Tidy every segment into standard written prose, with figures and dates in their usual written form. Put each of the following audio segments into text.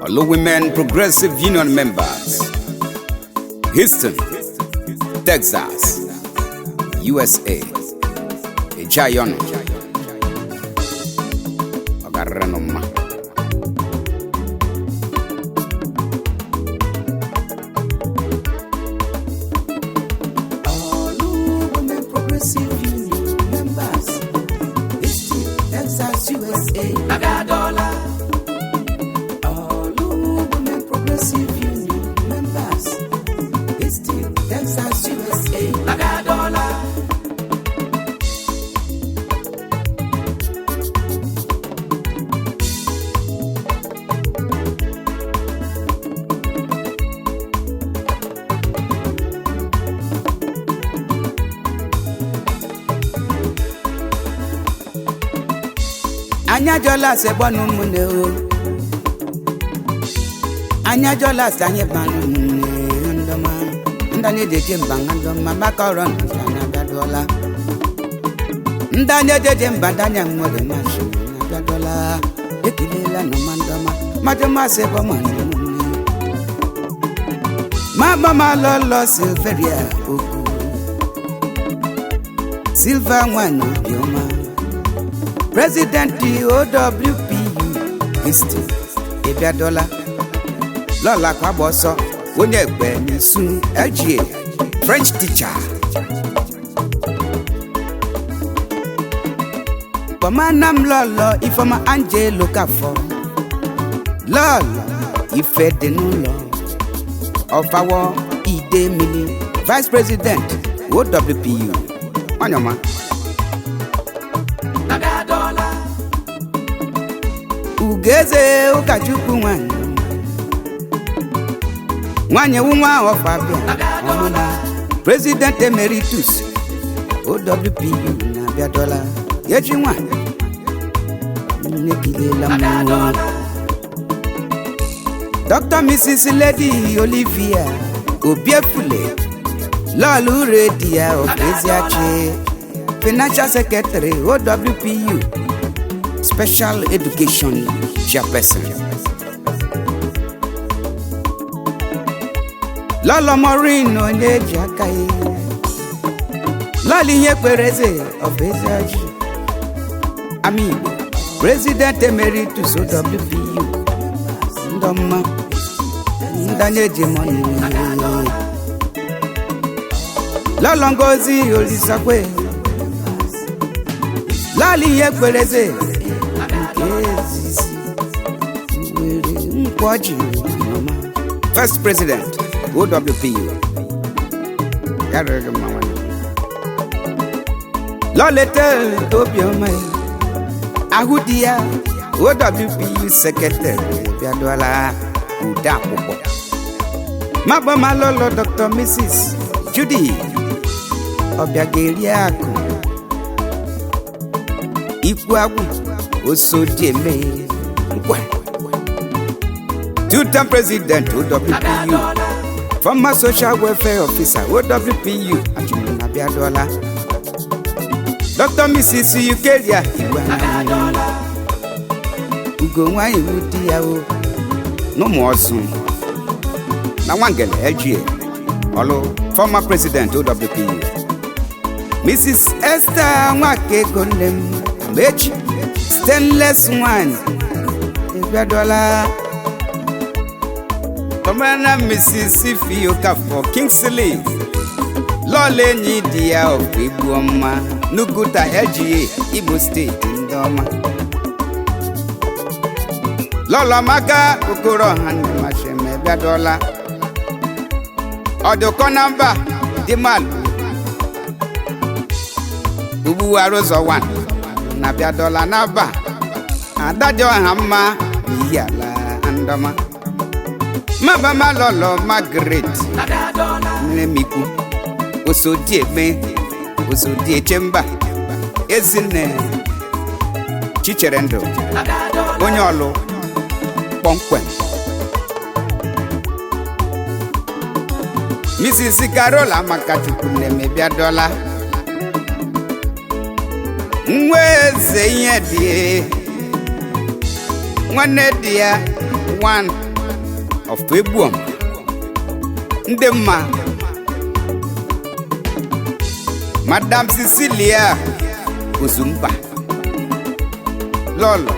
All Women Progressive Union members, Houston, Texas, USA, Ejayon, Agaranoma. All Women Progressive Union members, Houston, Texas, USA, Agadola. All Women Progressive Union members, Houston, Texas, USA, Agadola. Anya jola se bonu mune o. Anya jola se anye banu mune ndoma. Ndani deje mbanga ndoma makaron na gadola. Ndani deje mbandanya ngode mashi na gadola. Ekilela no mandoma. Madoma se bomani mune. Mama malolo Silveria oku. Silva mwana bioma. President OWPU Houston Ebiadola Lola Kwaboso onye gbe nisun LGA French teacher Pomanam Lolo Ifoma Angelo Kafo Lolo Ife Denulo of our Ide Mini Vice President OWPU Onyoma Ugeze Ukachukwu nwanye nwa of Abia President Emeritus OWPU na Abiadola Yeji nwa Nekilela mwa Dr. Mrs. Lady Olivia Obiefule Lolu Redia of Eziache Financial Secretary OWPU Special Education Chairperson Lolo Maureen Onyeji Akaye Loli Yekwereze of Eziaji Amigo President Emeritus OWPU Ndoma Ndanyeji Money Lolo Ngozi Olisakwe Loli Yekwereze First President OWPU Lolete Obioma Ahudia OWPU Secretary Biadola Udapopo Mabama Lolo Dr. Mrs. Judy Obiageriaku Ikwagu Osodieme Two-term President OWPU Former Social Welfare Officer OWPU Achimuna Biadola Dr. Mrs. Yukelia Ugo nwa iwudi ya o No Mosun Na Wangele LGA Olo Former President OWPU Mrs. Esther Nwake Konem Mechi Stainless one Biadola Pomana Mississippi Okafo Kingsley Lole Nidia of Ibuoma Nuguta LGA Igbo State Ndoma Lola Maga Okoro Hande Masheme Biadola Odoko Namba Dimal Ubu Arozo 1 na Biadola Naba Adadio Hamma Yala Andoma Mabama Lolo Margaret Nemiku Osodieme Osodie Chemba Ezine Chicherendo Onyolo Ponkwen Mrs. Carola Makachukwu Neme Biadola Mweze Yedie One dia one of Ebuom ndị mma Madam Cecilia Ozumba Lolo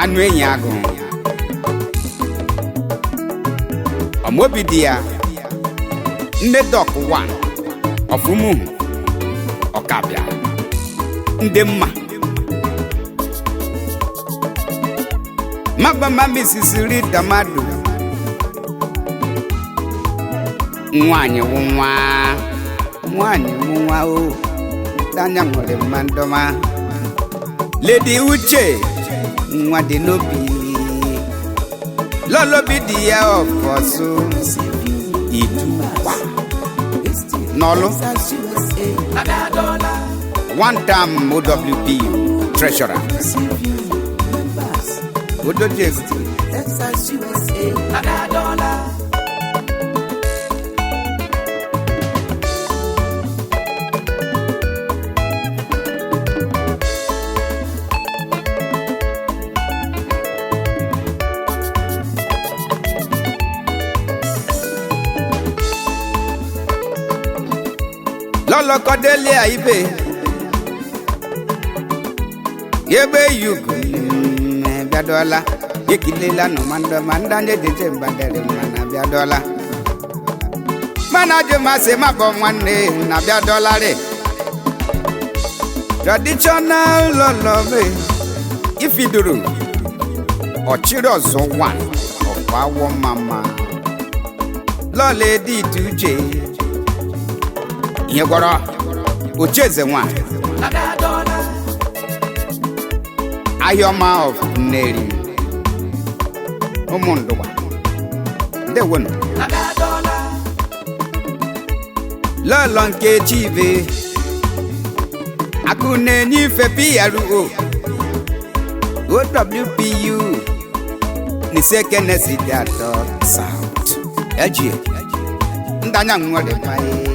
anụ enyi agụ Omobidia nne Dọk 1 of Umuhu Ọkabịa ndị mma Magbama Mrs. Rita Madu nwanyị nwa o danya nwere mandoma Lady Uche nwa dị n'obi Lolo di ya ọfọsụ Itukwa n'ọlụ one time OWP treasurer Texas USA Lolo Cordelia Ibe Yebe yugo Biadola Yekilela no manda ne deje mbadere mana Biadola Mana je mase mabo nwanne na Biadola re Traditional Lolo me Ifiduru Ochiri ozo one of our mama Lole di tuje Nyegoro Ocheze nwa Ayoma of Neri Omondowa Ndewono Lolo nke chive Akune nyife PRO OWPU Niseke Nesidato South Eji Ndanya nwere pae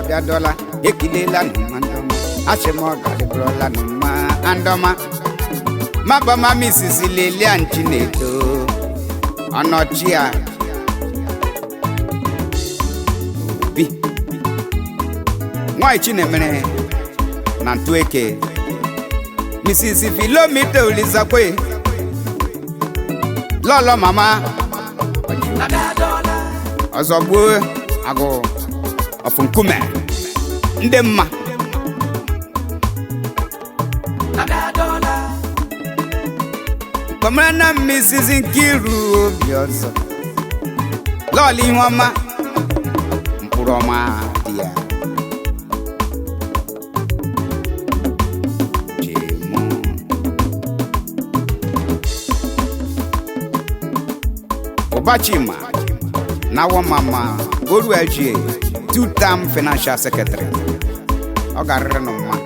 Biadola Yekilela no mandoma Ashemo Galibrola no ma andoma Mabama Mrs. Lilian Chinedo Anochia Bi Mwai Chinemene Nantueke Mrs. Philomita Ulizakwe Lolo mama Ozogbo Ago of Nkume ndị mma Komana Mrs. Nkiru Obiozo Loli Ihuoma Mkpụrụọma dia Jemo Obachima Nawa Mama Oruelgie two-term financial secretary Ogarre no ma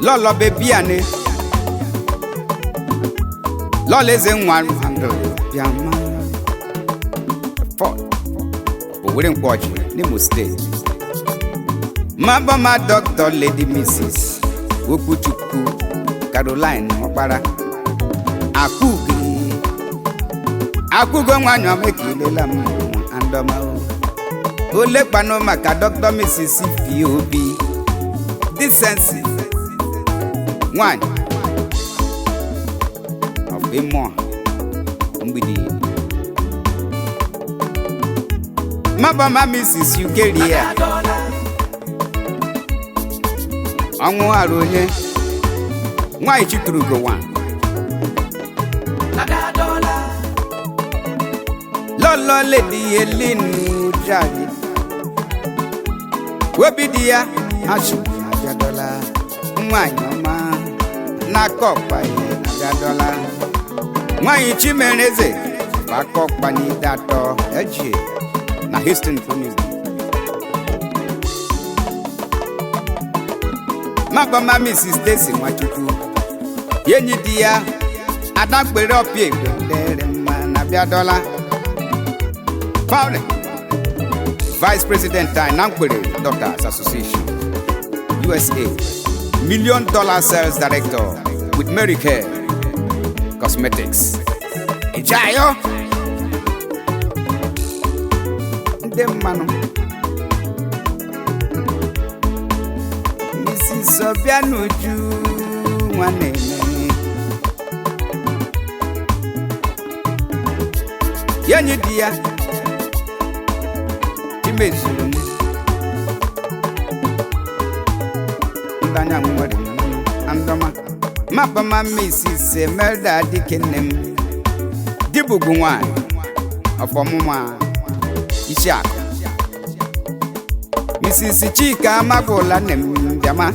Lolo bebiane Lolo eze nwa handle Biama Fort Owere Nkwoji N'Imo State Mabama Dr. Lady Mrs. Wokuchukwu Caroline Mokpara Akugo nwanyị omekilela m andoma Ole pano maka Dr. Mrs. POB Decency one of Imo Mbidi Mabama Mrs. Ukeria Anwụ aronye Nwanyị Chiturugo one Lolo Lady Elinu Jali Webidia Ashi Biadola Nwanyị ọma na-akọkpa ihe na Biadola Nwanyị Chimereze akọkpa n'idatọ eji na Houston Phoenix Mabama Mrs. Stacy Nwachukwu yenyi di ya adakpere ọpịa egbe dere mma na Biadola Founder Vice President Nankwere Doctors Association USA $1 million sales director with Mary Kay Cosmetics Ijayo ude mmanụ Mrs. Obianuju nwanne yenyi di ya imezuru ndanya nwere andoma mapama Mrs. Emelda dikenem dibugu nwanyị ọfọmụma Isiakụ Mrs. Chika Amagbola nem bịama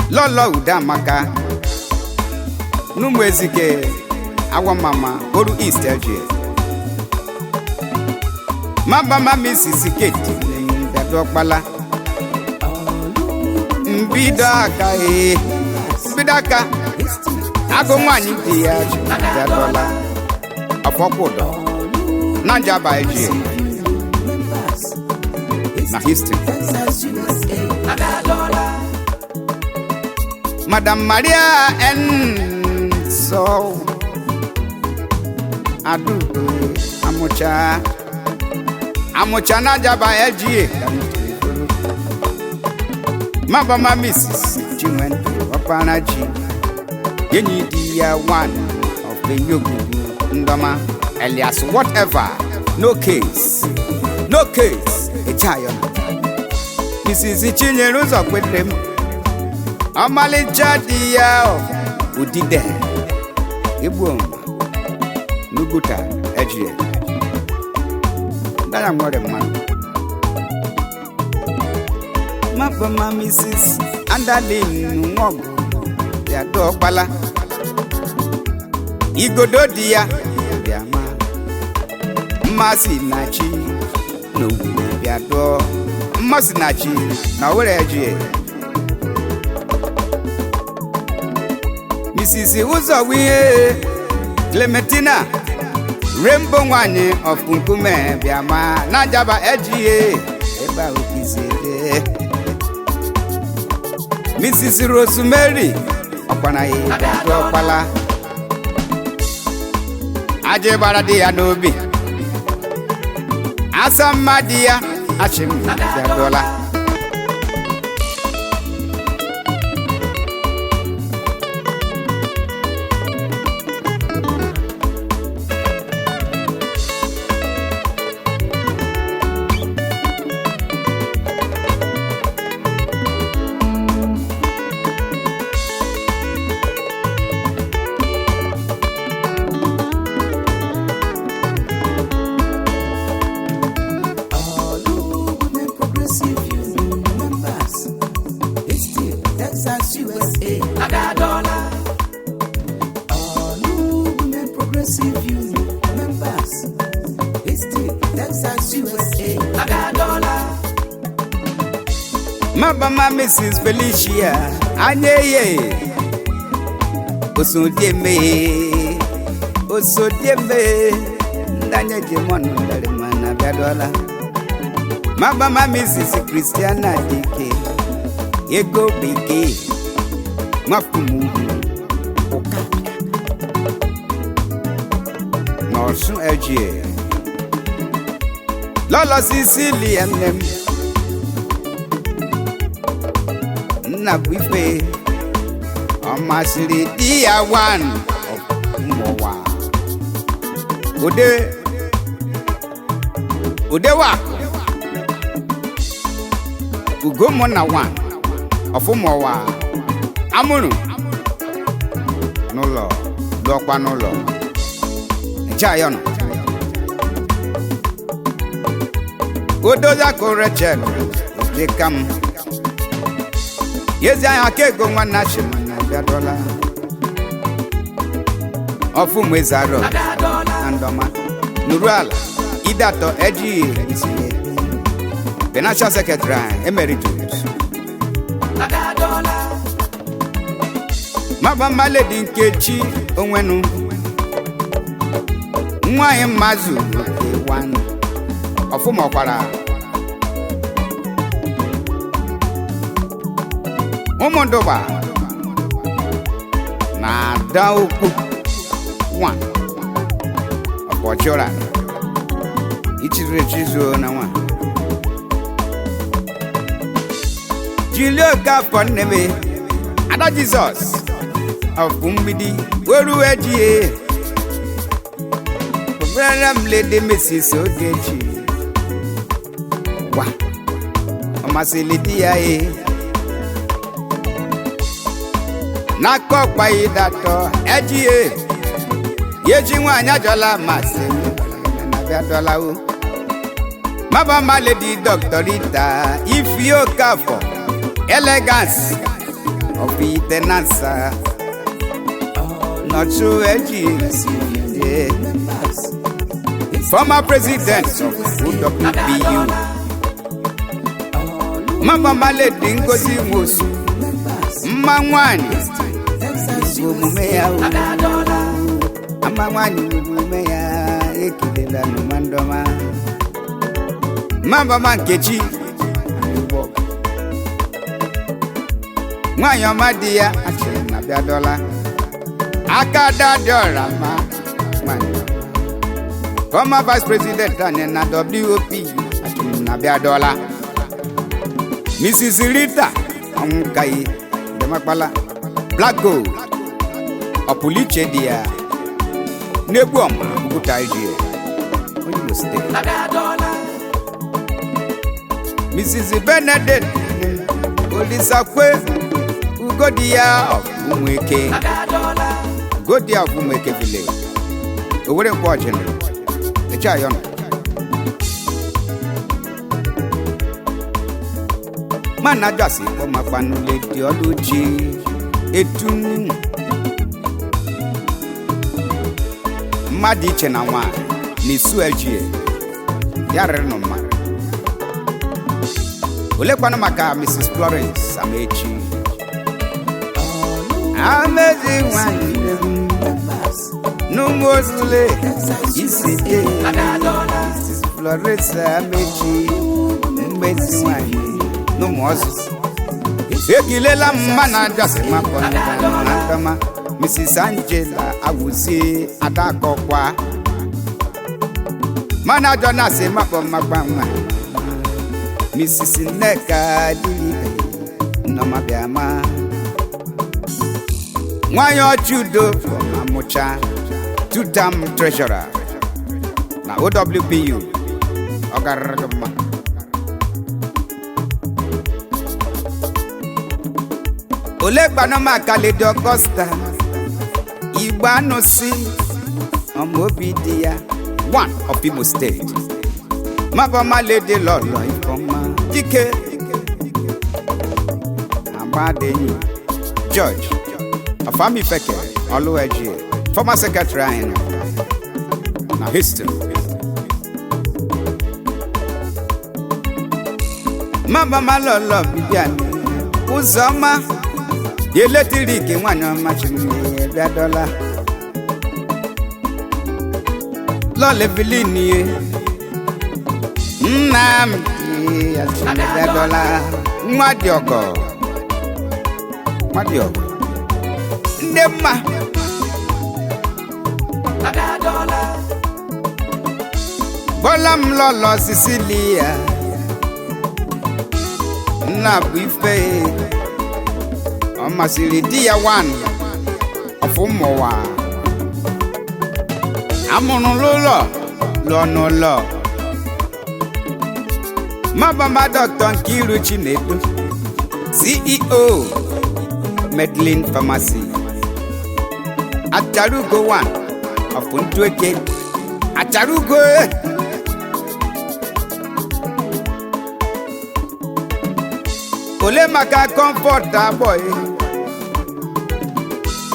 Lolo Udamaka n'ụmụ ezike Awamama Oru East Algier Mabama Mrs. Kate Dadokpala Mbidaka Mbidaka Agụ nwanyị dị ya Dadola Afọkwụdọ Nanjaba Algier na history Madam Maria N. So Adu Amucha Nanjaba Algier Mabama Mrs. Chimen Wapanaji Yenyi dia one of the Yogugu Ndoma Elias whatever no case Italian Mrs. Chinyere ụzọ kwedem Ọmalịcha di ya udide Igbo Nuguta Algier Ndaya nwere mmanụ Mapama Mrs. Andalin Nwogu Dadokpala Igodo di ya Bịama Mmasị na chi n'Owerri Bịadọ Mmasị na chi na Owerri Algier Mrs. Ụzọwihe Clementina Rainbow nwanyị of Nkume Bịama Nanjaba Algier ebe a okizede Mrs. Rosemary Ọkwanaghị Dadokpala Aje bara di ya n'obi Asamma di ya Achim Dadola Mabama Mrs. Felicia Anyeye Osodieme Ndanye Jemonu Darimana Bịadola Mabama Mrs. Christiana Dike Ego Bike Mafumu Oka N'Ọ̀ṣun Algier Lolo Sicilia nem Nnabuife Ọmasịrị di ya one of Ụmụwa Odewakụ Ugomuna one of Ụmụwa Amụrụ n'ụlọ dọkwa n'ụlọ Nchayọnụ Odozakụ Rachel Dịkam Yezi anya kego nwanna Chimana Bịadola Ọfụ Mwezaro Andoma Nuruala Idato Algier The National Secretary Emeritus Mabama Lady Nkechi Onwenu Nwanyị Mmazu One Ọfụ Mọkwara Ụmụndoba na Daukwu one Ọkpọchọra ichiri chizo na nwa Julio Gafọ nneme Ada Jesus of Umbidi weru ejie Program Lady Mrs. Ogechi wa Omasilidi ya Nakokpa idato ejie Yeji nwanya jola masi na bia dola o Mama ma Lady Dr. Rita Ifio Gafọ Elegance of the Nansa not true yeah. Former president of UWPU Mama Maledi Ngozi Nwosu Mmanwani Umumeya Mmanwani Umumeya Ekilela no mandoma Mama Mankechi Mwanya Madia achiri na bia dola Akada Dorama Former Vice President na WOP achiri na bia dola Mrs. Rita Onkai Demakpala Black Gold Opuliche dia Nebuoma Butaiji Onyo State Mrs. Benedict Olisakwe Ugodia of Umweke Ugodia of Umweke village Owere Nkwo General Echa Yono Mana jasi ko mapanu Lady Oluchi Etun Madi Chenanwa Nisu Ejie Yarere no ma Ole kwa maka Mrs. Florence Amechi Amazing one No more sule Isike Mrs. Florence Amechi Amazing one No more Ekilela mana jase mapona Mrs. Angela Awusi Adakokwa Mana jona se mapona Mrs. Neka no mabiama Mwayo Judo from Amucha two-term treasurer na OWPU Ogaragama Olegba no Makaledi Augusta Igba no si Omobidia one of Imo State Mabama Lady Lolo Ifoma Dike Amadeni George Afami Feke Oluweji former secretary na history Mabama Lolo Bibiani Uzoma Electric nwanya machine bia dollar Lole Vilini Nnamdi bia dollar Nwadiogo Ndemma Bolam Lolo Sicilia Nabife Omasiri dia one of Umowa Amono Lolo Lo Mabama Dr. Nkiru Chinedu CEO Medlin Pharmacy Atarugo one of Untueke Atarugo Ole maka comfort boy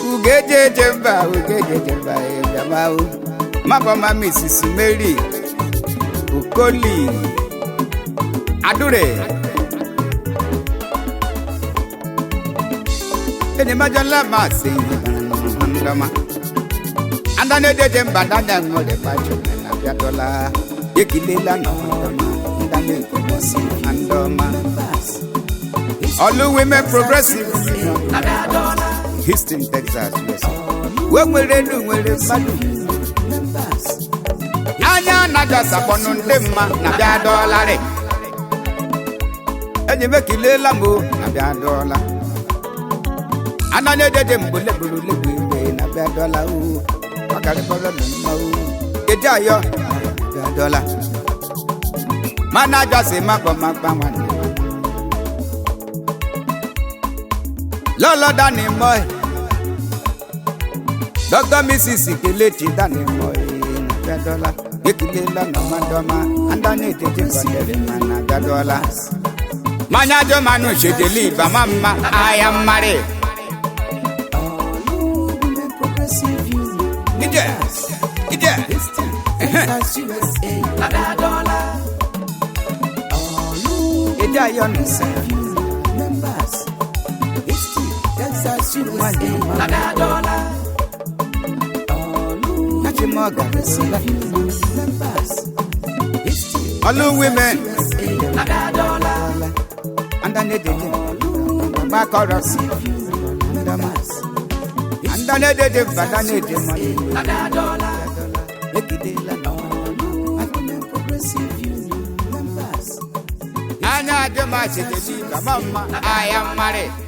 Ugeje jemba Jamau Mabama Mrs. Mary Ukoli Adure Eni majala masi Andama Andane de jemba Ndanya ngole pacho Na biatola Yekilela no Ndane kumosi Andama All women progressive Houston, Texas, USA. When we do, we'll anya na-aja sakpọnụ ndị mma na bịa dọọlarị enyi m ekilela m na bịa dọọla ananya dede mbole buru legbe igbe na bịa dọọla ọ karịkọrọ na mma kedu ayọ bịa dọọla mana ajọsị makpọ makpa nwanne lọlọ dani mọị Dr. Mrs. Kelechi dani mọị na bịa dọọla ekilela na ọmadọma andanya etete kọdere ma na bịa dọọla manya jọ manụ shedeli iba ma mma aya mmarị ije ide ayọ nụsa All women underneath the back of us underneath the underneath the money Anya de ma se de mama I am married